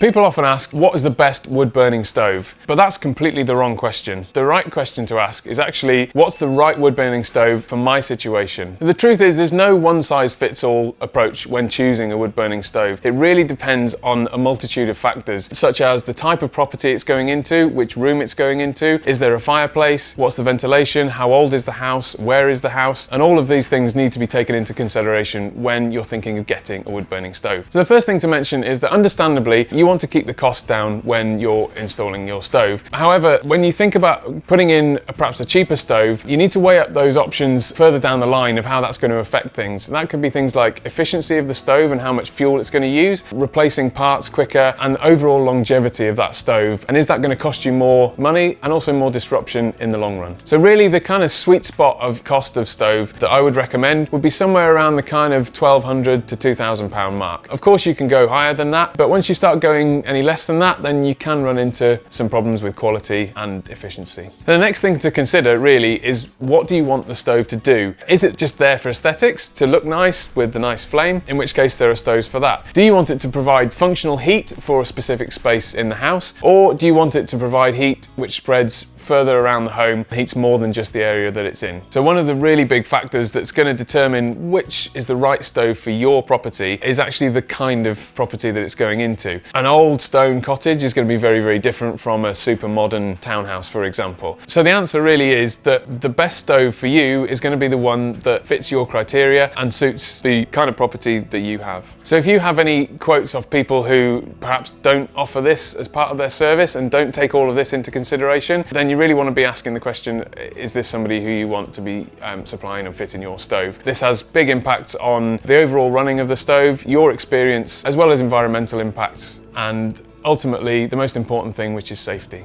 People often ask, what is the best wood-burning stove? But that's completely the wrong question. The right question to ask is actually, what's the right wood-burning stove for my situation? The truth is, there's no one-size-fits-all approach when choosing a wood-burning stove. It really depends on a multitude of factors, such as the type of property it's going into, which room it's going into, is there a fireplace, what's the ventilation, how old is the house, where is the house, and all of these things need to be taken into consideration when you're thinking of getting a wood-burning stove. So the first thing to mention is that understandably, you want to keep the cost down when you're installing your stove. However, when you think about putting in perhaps a cheaper stove, you need to weigh up those options further down the line of how that's going to affect things. And that could be things like efficiency of the stove and how much fuel it's going to use, replacing parts quicker, and overall longevity of that stove. And is that going to cost you more money and also more disruption in the long run? So really the kind of sweet spot of cost of stove that I would recommend would be somewhere around the kind of £1,200 to £2,000 mark. Of course you can go higher than that, but once you start going any less than that, then you can run into some problems with quality and efficiency. The next thing to consider really is, what do you want the stove to do? Is it just there for aesthetics, to look nice with the nice flame? In which case there are stoves for that. Do you want it to provide functional heat for a specific space in the house? Or do you want it to provide heat which spreads further around the home, heats more than just the area that it's in? So one of the really big factors that's going to determine which is the right stove for your property is actually the kind of property that it's going into. An old stone cottage is going to be very, very different from a super modern townhouse, for example. So the answer really is that the best stove for you is going to be the one that fits your criteria and suits the kind of property that you have. So if you have any quotes of people who perhaps don't offer this as part of their service and don't take all of this into consideration, then you really want to be asking the question, is this somebody who you want to be supplying and fitting your stove? This has big impacts on the overall running of the stove, your experience, as well as environmental impacts, and ultimately the most important thing, which is safety.